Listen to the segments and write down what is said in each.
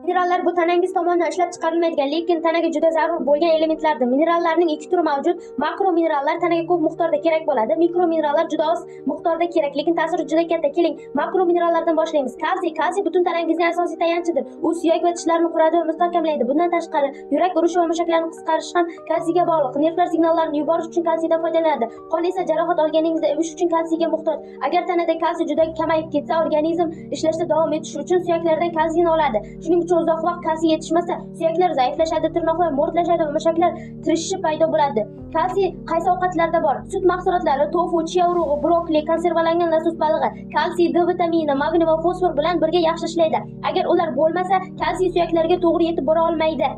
Minerallar bu tanangiz tomonidan ishlab chiqarilmaydigan, lekin tanaga juda zarur bo'lgan elementlardir. Minerallarning ikki turi mavjud. Makro minerallar tanaga ko'p miqdorda kerak bo'ladi. Mikro minerallar juda oz miqdorda kerak, lekin ta'siri juda katta. Keling, makro minerallardan boshlaymiz. Kalsiy butun tanangizning asosiy tayanchidir. U suyak va tishlarni quradi va mustahkamlaydi. Bundan tashqari, yurak urishi va mushaklarni qisqarishi ham kalsiyga bog'liq. Nervlar signallarini yuborish uchun kalsiydan foydalanadi. Qon esa jarohat olganingizda evish uchun kalsiyga muhtoj. Agar tanada kalsiy juda kamayib ketsa, organizm ishlashda davom etish uchun suyaklardan kalsiyni oladi. Shuning uchun uzoq vaqt kalsiy yetishmasa, suyaklar zaiflashadi, tirnoqlar mo'rtlashadi va mushaklar tirishishi paydo bo'ladi. Kalsiy qaysi ovqatlarda bor? Sut mahsulotlari, tofu, chiya urug'i, brokoli, konservalangan losos balig'i. Kalsiy, D vitamini, magniy va fosfor bilan birga yaxshi ishlaydi. Agar ular bo'lmasa, kalsiy suyaklarga to'g'ri yetib bora olmaydi.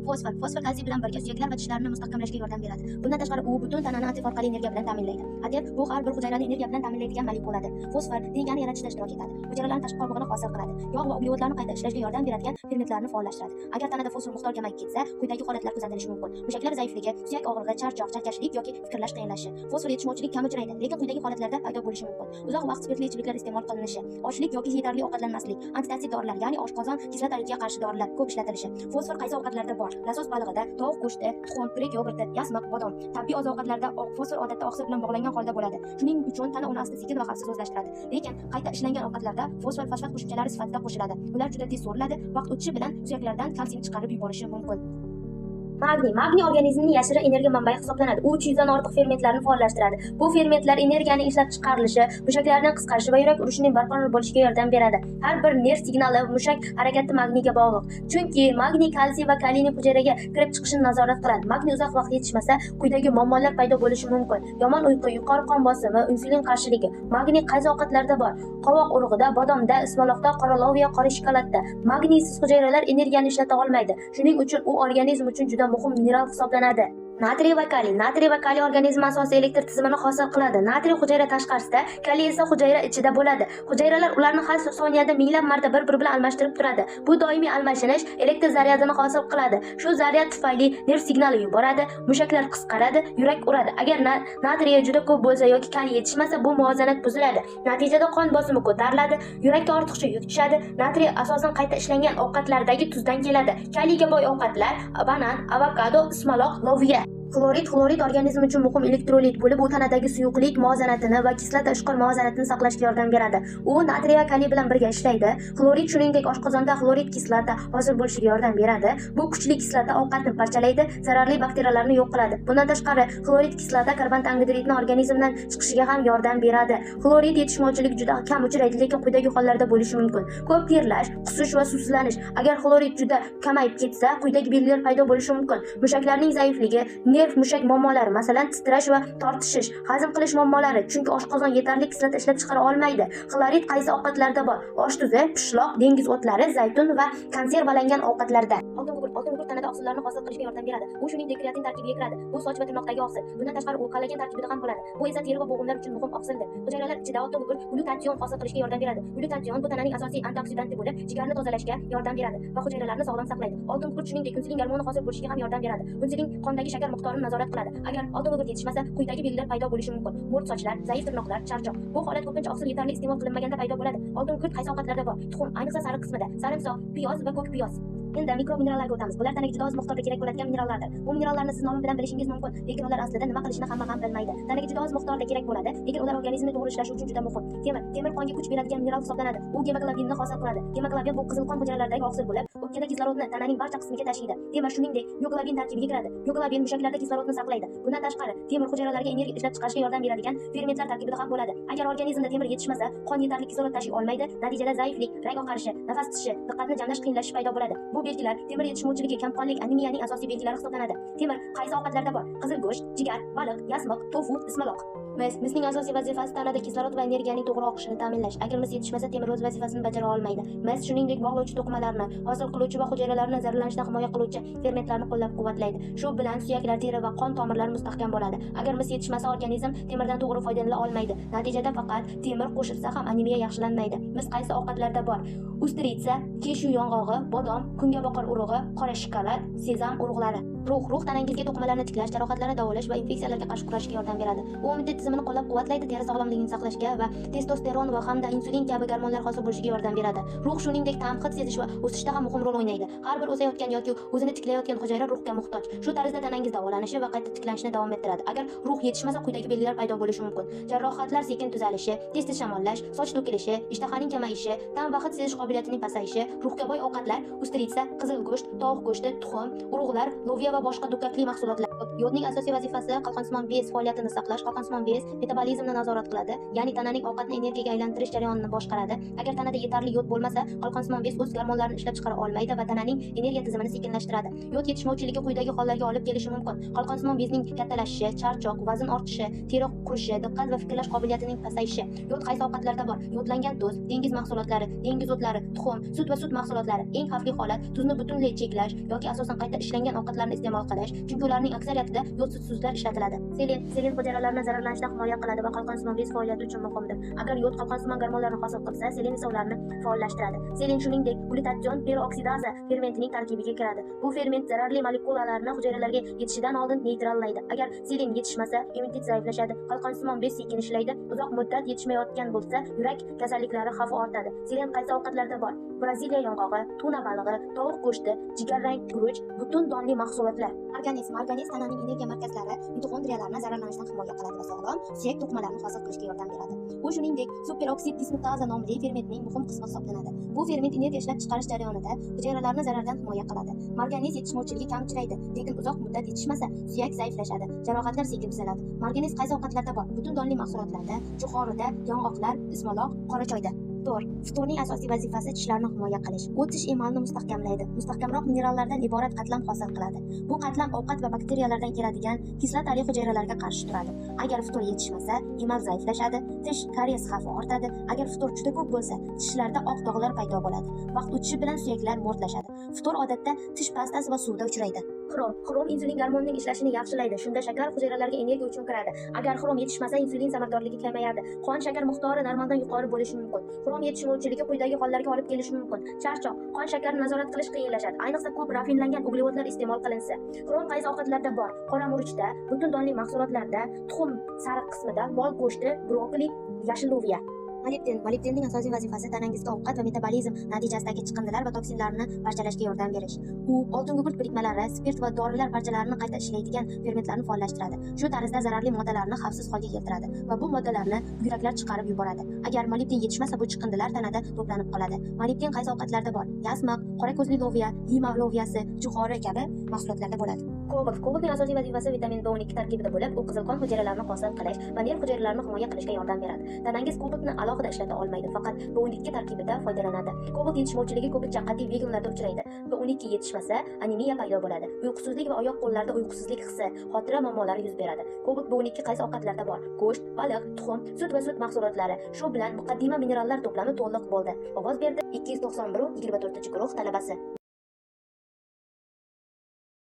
Fosfor kalsiy bilan birga suyaklar va tishlarni mustahkamlashga yordam beradi. Bundan tashqari, u butun tanani antif orqali energiya bilan ta'minlaydi. Atir bu har bir hujayrani energiya bilan ta'minlaydigan molekuladir. Fosfor DNAni yaratishda ishtirok etadi. Hujayralarning tashqi qobig'ini hosil qiladi. Yog' va uglevodlarni qayta ishlashga yordam beradigan fermentlarni faollashtiradi. Agar tanada fosfor miqdori kamayib ketsa, quyidagi holatlar kuzatilishi mumkin. Mushaklar zaifligi, suyak og'rig'i, charchoq, chalkashlik yoki fikrlash qiyinlashishi. Fosfor yetishmovchilik kam uchraydi, lekin quyidagi holatlarda paydo bo'lishi mumkin. Uzoq vaqt spirtli ichimliklar iste'mol qilinishi, ochlik yoki yetarli ovqatlanmaslik, antitoksid dorilar, ya'ni oshqozon kislotaligiga qarshi dorilar ko'p ishlatilishi. Fosfor qaysi ovqatlarda bor? Losos balig'ida, tovuq go'shti, tuxum, grek yogurti, yasmiq, bodom. Tabiiy oziq-ovqatlarda fosfor odatda oqsil bilan bog'langan holda bo'ladi. Shuning uchun tana uni asta-sekin va xavfsiz o'zlashtiradi. Lekin qayta ishlangan ovqatlarda fosfor fosfat qo'shimchalari sifatida qo'shiladi. Ular juda tez so'riladi, vaqt o'tishi bilan suyaklardan kalsiyni chiqarib yuborishi mumkin. Magniy organizmning yashirin energiya manbai hisoblanadi. U 300 dan ortiq fermentlarni faollashtiradi. Bu fermentlar energiyaning ishlab chiqarilishi, mushaklarning qisqarishi va yurak urishining barqaror bo'lishiga yordam beradi. Har bir nerv signali mushak harakati magniyga bog'liq. Chunki magniy kalsiy va kaliyning hujayraga kirib chiqishini nazorat qiladi. Magniy uzoq vaqt yetishmasa, quyidagi muammolar paydo bo'lishi mumkin. Yomon uyqu, yuqori qon bosimi, insulin qarshiligi. Magniy qaysi ovqatlarda bor? Qovoq urug'ida, bodomda, ismaloqda, qoralov va qora shokoladda. Magniysiz hujayralar energiyani ishlata olmaydi. Shuning uchun u organizm uchun juda muhim mineral hisoblanadi. Natriy va kaliy organizm asosiy elektr tizimini hosil qiladi. Natriy hujayra tashqarisida, kaliy esa hujayra ichida bo'ladi. Hujayralar ularni har soniyada minglab marta bir bilan almashtirib turadi. Bu doimiy almashinish elektr zaryadini hosil qiladi. Shu zaryad tufayli nerv signali yuboradi, mushaklar qisqaradi, yurak uradi. Agar natriy juda ko'p bo'lsa yoki kaliy yetishmasa, bu muvozanat buziladi. Natijada qon bosimi ko'tariladi, yurakka ortiqcha yuk tushadi. Natriy asosan qayta ishlangan ovqatlardagi tuzdan keladi. Kaliyga boy ovqatlar: banan, avokado, ismaloq, loviya. Xlorid organizm uchun muhim elektrolit bo'lib, u tanadagi suyuqlik muvozanatini va kislota ishqor muvozanatini saqlashga yordam beradi. U natriy va kaliy bilan birga ishlaydi. Xlorid shuningdek oshqozonda xlorid kislota hosil bo'lishiga yordam beradi. Bu kuchli kislota ovqatni parchalaydi, zararli bakteriyalarni yo'q qiladi. Bundan tashqari, xlorid kislota karbonat angidridni organizmdan chiqishiga ham yordam beradi. Xlorid yetishmovchilik juda kam uchraydi, lekin quyidagi hollarda bo'lishi mumkin. Ko'p terlash, qusish va suvsizlanish. Agar xlorid juda kamayib ketsa, quyidagi belgilar paydo bo'lishi mumkin. Mushaklarning zaifligi, nerv mushak muammolari, masalan titrash va tortishish, hazm qilish muammolari, chunki oshqozon yetarli kislota ishlab chiqara olmaydi. Xlorid qaysi ovqatlarda bor? Osh tuzi, pishloq, dengiz o'tlari, zaytun va konservalangan ovqatlarda. Oltin gugurt tanada oqsillarni hosil qilishga yordam beradi. Bu shuningdek kreatin tarkibiga kiradi. Bu soch va tirnoqdagi oqsil. Bundan tashqari u kollagen tarkibida ham bo'ladi. Bu esa teri va bo'g'imlar uchun muhim oqsildir. Hujayralar ichida oltin gugurt glyutatsion hosil qilishga yordam beradi. Glyutatsion bu tananing asosiy antioksidanti bo'lib, jigarni tozalashga yordam beradi va hujayralarni sog'lom saqlaydi. Oltin gugurt shuningdek insulin gormoni hosil bo'lishiga ham yordam beradi. Insulin qondagi shakar miqdorini nazorat qiladi. Agar oltin gugurt yetishmasa, quyidagi belgilar paydo bo'lishi mumkin. Mo'rt sochlar, zaif tirnoqlar, charchoq. Bu holat ko'pincha oqsil yetarli iste'mol qilinmaganda paydo bo'ladi. Oltin gugurt qaysi ovqatlarda bor? Tuxum, ayniqsa sariq qismida, sarimsoq, piyoz va ko'k piyoz. Endi mikro minerallarga o'tamiz. Bular tanaga juda oz miqdorda kerak bo'ladigan minerallardir. Bu minerallarni siz nomi bilan bilishingiz mumkin, lekin ular aslida nima qilishini hamma ham bilmaydi. Tanaga juda oz miqdorda kerak bo'ladi, lekin ular organizmni to'g'ri ishlashi uchun juda muhim. Temir qonga kuch beradigan mineral hisoblanadi. U gemoglobinni hosil qiladi. Gemoglobin bu qizil qon hujayralaridagi oqsil bo'lib, o'pkada kislorodni tananing barcha qismiga tashiydi. Temir shuningdek mioglobin tarkibiga kiradi. Mioglobin mushaklarda kislorodni saqlaydi. Bundan tashqari, temir hujayralarga energiya ishlab chiqarishga yordam beradigan fermentlar tarkibida ham bo'ladi. Agar organizmda temir yetishmasa, qon yetarli kislorod tashiy olmaydi. Natijada zaiflik, rang oqarishi, nafas tutishi, diqqatni jamlash qiyinlashishi paydo bo'ladi. Bu belgilar temir yetishmovchiligi, kamqonlik, anemiyaning asosiy belgilari hisoblanadi. Temir qaysi ovqatlarda bor? Qizil go'sht, jigar, baliq, yasmiq, tofu, ismaloq. Misning asosiy vazifasi tanada kislorod va energiyaning to'g'ri oqishini ta'minlash. Agar mis yetishmasa, temir o'z vazifasini bajara olmaydi. Mis shuningdek bog'lovchi to'qimalarni, hosil qiluvchi va hujayralarni zararlanishdan himoya qiluvchi fermentlarni qo'llab-quvvatlaydi. Shu bilan suyaklar, teri va qon tomirlari mustahkam bo'ladi. Agar mis yetishmasa, organizm temirdan to'g'ri foydalana olmaydi. Natijada faqat temir qo'shilsa ham anemiya yaxshilanmaydi. Mis qaysi ovqatlarda bor? ustritsa, keshu yong'og'i, bodom, kungaboqar urug'i, qora shokolad, sezam urug'lari. Rux tanangizga to'qimalarni tiklash, jarohatlarni davolash va infeksiyalarga qarshi kurashishga yordam beradi. U immunitet tizimini qo'llab-quvvatlaydi, teri sog'lomligini saqlashga va testosteron va hamda insulin kabi gormonlar hosil bo'lishiga yordam beradi. Rux shuningdek ta'm, hid sezish va o'sishda ham muhim rol o'ynaydi. Har bir o'sayotgan yoki o'zini tiklayotgan hujayra ruhga muhtoj. Shu tarzda tanangiz davolanishi va qayta tiklanishni davom ettiradi. Agar rux yetishmasa, quyidagi belgilar paydo bo'lishi mumkin: jarohatlar sekin tuzalishi, tez shamollash, soch to'kilishi, ishtahaning kamayishi, ta'm va hid sezish qobiliyatining pasayishi, ruhga boy ovqatlar, ustritsa, qizil go'sht, tovuq go'shti, tuxum, urug'lar, loviya va boshqa dukkakli mahsulotlar. Yodning asosiy vazifasi qalqonsimon bez faoliyatini saqlash. Qalqonsimon bez metabolizmni nazorat qiladi, ya'ni tananing ovqatni energiyaga aylantirish jarayonini boshqaradi. Agar tanada yetarli yod bo'lmasa, qalqonsimon bez o'z gormonlarini ishlab chiqara olmaydi va tananing energiya tizimini sekinlashtiradi. Yod yetishmovchiligi quyidagi hollarga olib kelishi mumkin: qalqonsimon bezning kattalashishi, charchoq, vazn ortishi, teri qurishi, diqqat va fikrlash qobiliyatining pasayishi. Yod qaysi ovqatlarda bor? Yodlangan tuz, dengiz mahsulotlari, dengiz o'tlari, tuxum, sut va sut mahsulotlari. Eng xavfli holat tuzni butunlay cheklash yoki asosan qayta ishlangan ovqatlarni iste'mol qilish, chunki ularning aksariyatida yodsiz tuzlar ishlatiladi. Selen hujayralarni zararlanishdan himoya qiladi va qalqonsimon bez faoliyati uchun muhimdir. Agar yod qalqonsimon gormonlarni hosil qilsa, selen esa ularni faollashtiradi. Selen shuningdek glutatjon peroksidaza fermentining tarkibiga kiradi. Bu ferment zararli molekulalarni hujayralarga yetishidan oldin neytrallaydi. Agar selen yetishmasa, immunitet zaiflashadi, qalqonsimon bez sekin ishlaydi. Uzoq muddat yetishmayotgan bo'lsa, yurak kasalliklari xavfi ortadi. Selen qaysi ovqatlarda bor? Braziliya yong'og'i, tuna balig'i, tovuq go'shti, jigarrang guruch, butun donli mahsulotlar. Organizm tananing energiya markazlari, mitoxondriyalarni zararlanishdan himoya qiladi va sog'lom suyak to'qimalarni hosil qilishga yordam beradi. U shuningdek superoksid dismutaza nomli fermentning muhim qismi hisoblanadi. Bu ferment energiya ishlab chiqarish jarayonida hujayralarni zarardan himoya qiladi. Marganiz yetishmovchiligi kam uchraydi, lekin uzoq muddat yetishmasa, suyak zaiflashadi, jarohatlar sekin tuzaladi. Marganiz qaysi ovqatlarda bor? Butun donli mahsulotlarda, jo'xorida, yong'oqlar, ismaloq, qora choyda. Ftorning asosiy vazifasi tishlarni himoya qilish. U tish emalini mustahkamlaydi, mustahkamroq minerallardan iborat qatlam hosil qiladi. Bu qatlam ovqat va bakteriyalardan keladigan kislotali hujayralarga qarshi turadi. Agar ftor yetishmasa, emal zaiflashadi, tish kariyes xavfi ortadi. Agar ftor juda ko'p bo'lsa, tishlarda oq dog'lar paydo bo'ladi. Vaqt o'tishi bilan suyaklar mo'rtlashadi. Ftor odatda tish pastasi va suvda uchraydi. Xrom insulin gormonining ishlashini yaxshilaydi. Shunda shakar hujayralarga energiya uchun kiradi. Agar xrom yetishmasa, insulin samaradorligi kamayadi. Qon shakar miqdori normaldan yuqori bo'lishi mumkin. Xrom yetishmovchiligi quyidagi hollarga olib kelishi mumkin: charchoq, qon shakarini nazorat qilish qiyinlashadi, ayniqsa ko'p rafinlangan uglevodlar iste'mol qilinsa. Xrom qaysi ovqatlarda bor? Qora murchda, butun donli mahsulotlarda, tuxum sariq qismida, bol go'shti, brokoli, yashil loviya. Molibdenning asosiy vazifasi tanangizga ovqat va metabolizm natijasidagi chiqindilar va toksinlarni parchalashga yordam berish. U oltin gugurt birikmalari, spirt va dorilar parchalarini qayta ishlaydigan fermentlarni faollashtiradi. Shu tarzda zararli moddalarni xavfsiz holga keltiradi va bu moddalarni buyraklar chiqarib yuboradi. Agar molibden yetishmasa, bu chiqindilar tanada to'planib qoladi. Molibden qaysi ovqatlarda bor? Yasmiq, qora ko'zli loviya, lima loviyasi, jo'xori kabi mahsulotlarda bo'ladi. Kobaltning asosiy vazifasi vitamin B12 tarkibida bo'lib, u qizilqon hujayralarini hosil qilish va nerv hujayralarini himoya qilishga yordam beradi. Tanangiz kobaltni alohida ishlata olmaydi, faqat B12 tarkibida foydalanadi. Kobalt yetishmovchiligi ko'pincha qat'iy veganlarda uchraydi. B12 yetishmasa, anemiya paydo bo'ladi. Uyqusizlik va oyoq-qo'llarda uyqusizlik hissi, xotira muammolari yuz beradi. Kobalt B12 qaysi ovqatlarda bor? Go'sht, baliq, tuxum, sut va sut mahsulotlari. Shu bilan muqaddima minerallar to'plami to'liq bo'ldi. Ovoz berdi 291-24 guruh talabasi.